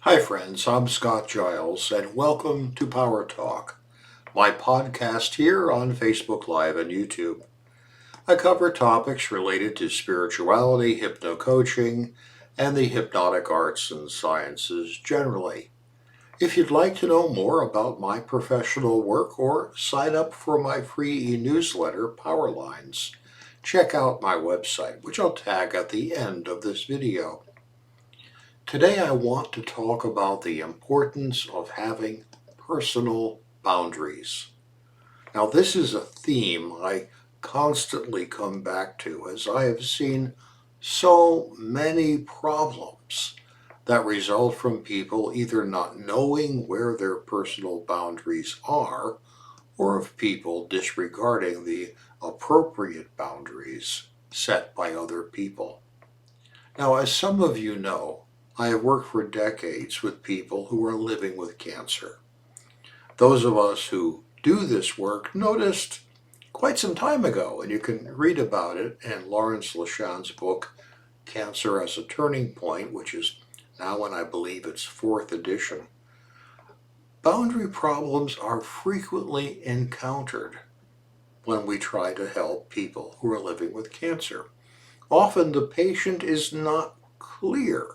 Hi, friends. I'm Scott Giles, and welcome to Power Talk, my podcast here on Facebook Live and YouTube. I cover topics related to spirituality, hypno-coaching, and the hypnotic arts and sciences generally. If you'd like to know more about my professional work or sign up for my free e-newsletter, Power Lines, check out my website, which I'll tag at the end of this video. Today, I want to talk about the importance of having personal boundaries. Now, this is a theme I constantly come back to as I have seen so many problems that result from people either not knowing where their personal boundaries are or of people disregarding the appropriate boundaries set by other people. Now, as some of you know, I have worked for decades with people who are living with cancer. Those of us who do this work noticed quite some time ago, and you can read about it in Lawrence Lashan's book, Cancer as a Turning Point, which is now in, I believe, its fourth edition. Boundary problems are frequently encountered when we try to help people who are living with cancer. Often the patient is not clear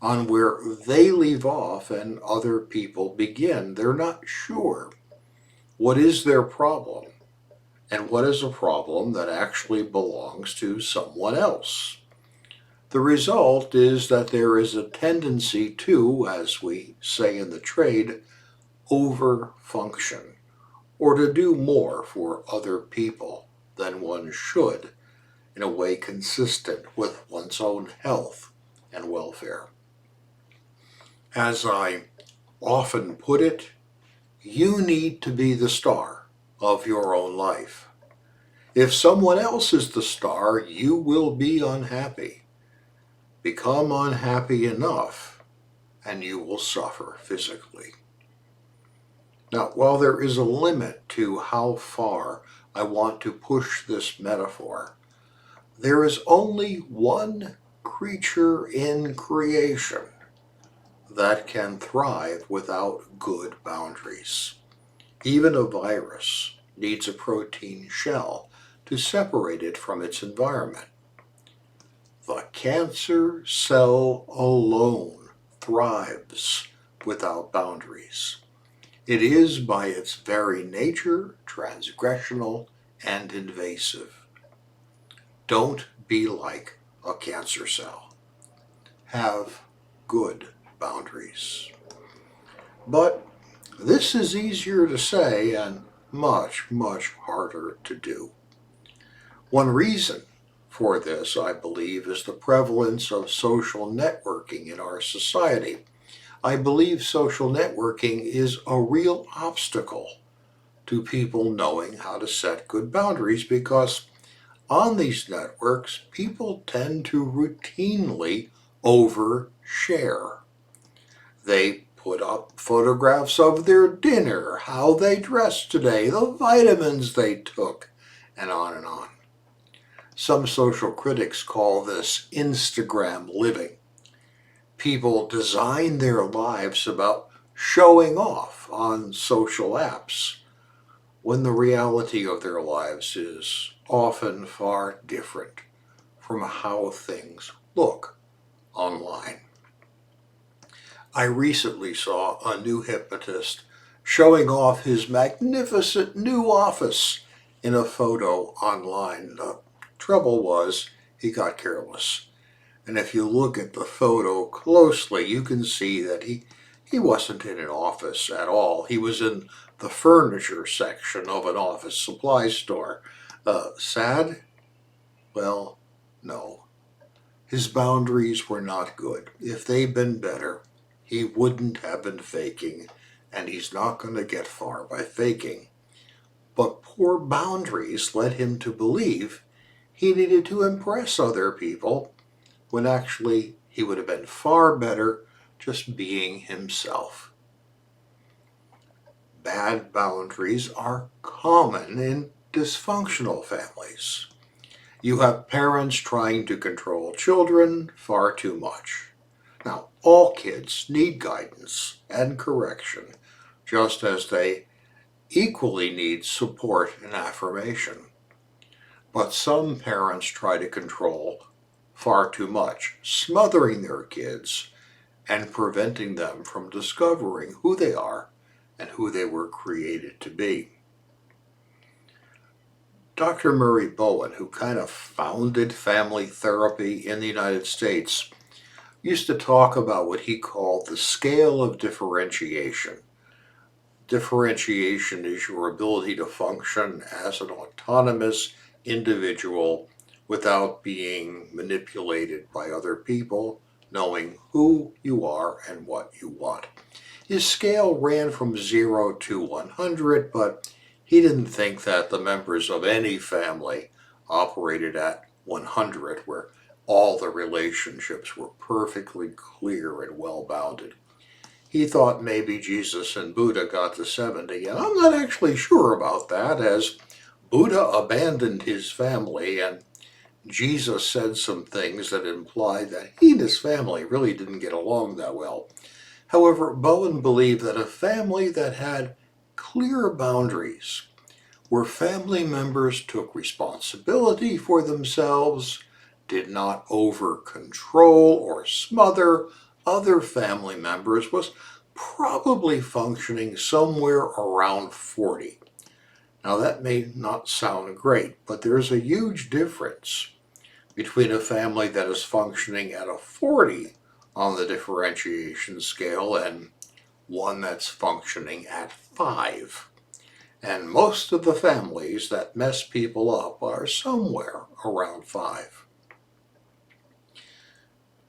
on where they leave off and other people begin. They're not sure what is their problem and what is a problem that actually belongs to someone else. The result is that there is a tendency to, as we say in the trade, overfunction, or to do more for other people than one should in a way consistent with one's own health and welfare. As I often put it, you need to be the star of your own life. If someone else is the star, you will be unhappy. Become unhappy enough, and you will suffer physically. Now, while there is a limit to how far I want to push this metaphor, there is only one creature in creation that can thrive without good boundaries. Even a virus needs a protein shell to separate it from its environment. The cancer cell alone thrives without boundaries. It is by its very nature transgressional and invasive. Don't be like a cancer cell. Have good boundaries. But this is easier to say and much, much harder to do. One reason for this, I believe, is the prevalence of social networking in our society. I believe social networking is a real obstacle to people knowing how to set good boundaries because on these networks, people tend to routinely overshare. They put up photographs of their dinner, how they dressed today, the vitamins they took, and on and on. Some social critics call this Instagram living. People design their lives about showing off on social apps when the reality of their lives is often far different from how things look online. I recently saw a new hypnotist showing off his magnificent new office in a photo online. The trouble was he got careless. And if you look at the photo closely, you can see that he wasn't in an office at all. He was in the furniture section of an office supply store. Sad? Well, no. His boundaries were not good. If they'd been better, he wouldn't have been faking, and he's not going to get far by faking. But poor boundaries led him to believe he needed to impress other people, when actually he would have been far better just being himself. Bad boundaries are common in dysfunctional families. You have parents trying to control children far too much. Now, all kids need guidance and correction, just as they equally need support and affirmation. But some parents try to control far too much, smothering their kids and preventing them from discovering who they are and who they were created to be. Dr. Murray Bowen, who kind of founded family therapy in the United States, used to talk about what he called the scale of differentiation. Differentiation is your ability to function as an autonomous individual without being manipulated by other people, knowing who you are and what you want. His scale ran from 0 to 100, but he didn't think that the members of any family operated at 100, where all the relationships were perfectly clear and well-bounded. He thought maybe Jesus and Buddha got to 70, and I'm not actually sure about that, as Buddha abandoned his family, and Jesus said some things that implied that he and his family really didn't get along that well. However, Bowen believed that a family that had clear boundaries, where family members took responsibility for themselves, did not over-control or smother other family members, was probably functioning somewhere around 40. Now that may not sound great, but there's a huge difference between a family that is functioning at a 40 on the differentiation scale and one that's functioning at 5. And most of the families that mess people up are somewhere around 5.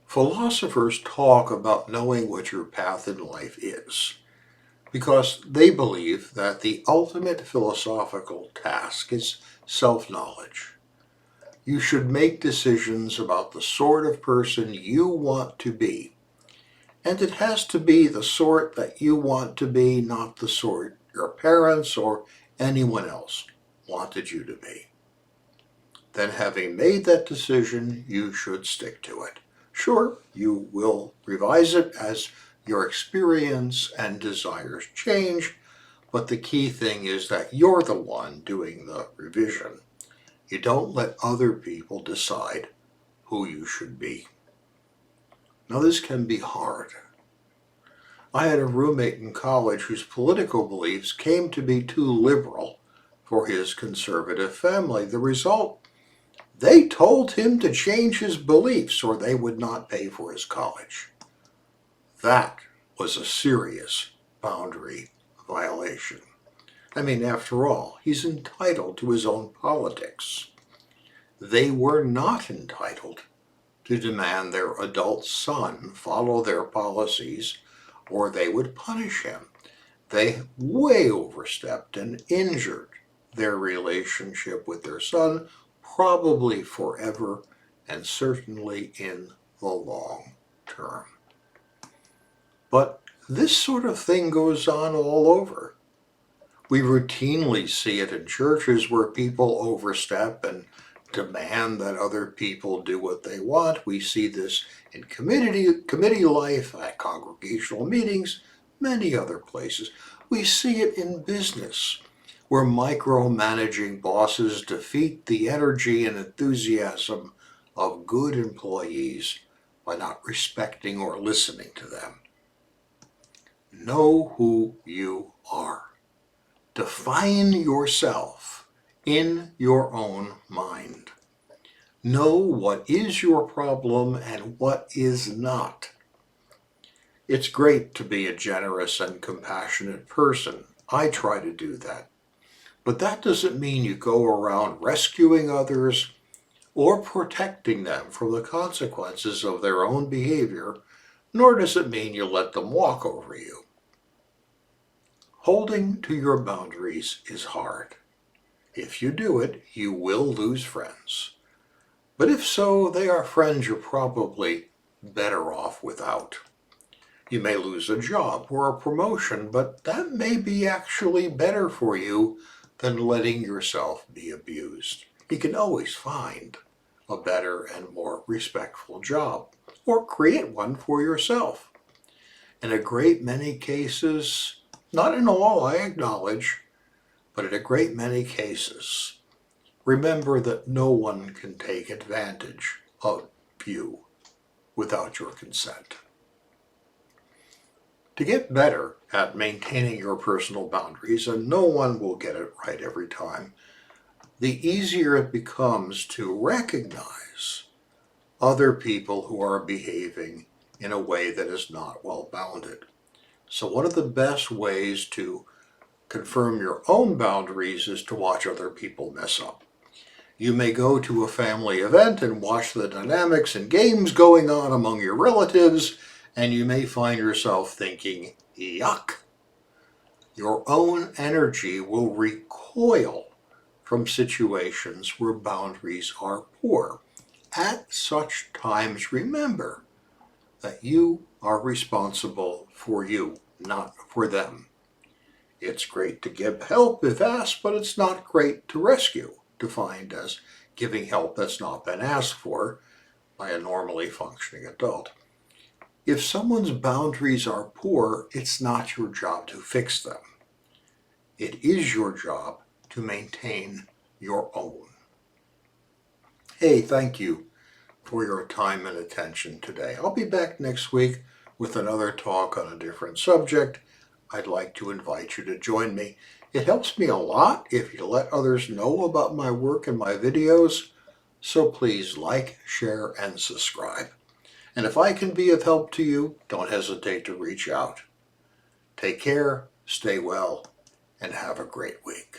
Philosophers talk about knowing what your path in life is, because they believe that the ultimate philosophical task is self-knowledge. You should make decisions about the sort of person you want to be, and it has to be the sort that you want to be, not the sort your parents or anyone else wanted you to be. Then, having made that decision, you should stick to it. Sure, you will revise it as your experience and desires change, but the key thing is that you're the one doing the revision. You don't let other people decide who you should be. Now, this can be hard. I had a roommate in college whose political beliefs came to be too liberal for his conservative family. The result, they told him to change his beliefs or they would not pay for his college. That was a serious boundary violation. I mean, after all, he's entitled to his own politics. They were not entitled to demand their adult son follow their policies, or they would punish him. They way overstepped and injured their relationship with their son, probably forever and certainly in the long term. But this sort of thing goes on all over. We routinely see it in churches where people overstep and demand that other people do what they want. We see this in committee life, at congregational meetings, many other places. We see it in business, where micromanaging bosses defeat the energy and enthusiasm of good employees by not respecting or listening to them. Know who you are. Define yourself in your own mind. Know what is your problem and what is not. It's great to be a generous and compassionate person. I try to do that. But that doesn't mean you go around rescuing others or protecting them from the consequences of their own behavior, nor does it mean you let them walk over you. Holding to your boundaries is hard. If you do it, you will lose friends. But if so, they are friends you're probably better off without. You may lose a job or a promotion, but that may be actually better for you than letting yourself be abused. You can always find a better and more respectful job, or create one for yourself. In a great many cases, not in all, I acknowledge, but in a great many cases, remember that no one can take advantage of you without your consent. To get better at maintaining your personal boundaries, and no one will get it right every time, the easier it becomes to recognize other people who are behaving in a way that is not well-bounded. So one of the best ways to confirm your own boundaries is to watch other people mess up. You may go to a family event and watch the dynamics and games going on among your relatives, and you may find yourself thinking, yuck. Your own energy will recoil from situations where boundaries are poor. At such times, remember that you are responsible for you, not for them. It's great to give help if asked, but it's not great to rescue, defined as giving help that's not been asked for by a normally functioning adult. If someone's boundaries are poor, it's not your job to fix them. It is your job to maintain your own. Hey, thank you for your time and attention today. I'll be back next week with another talk on a different subject. I'd like to invite you to join me. It helps me a lot if you let others know about my work and my videos, so please like, share, and subscribe. And if I can be of help to you, don't hesitate to reach out. Take care, stay well, and have a great week.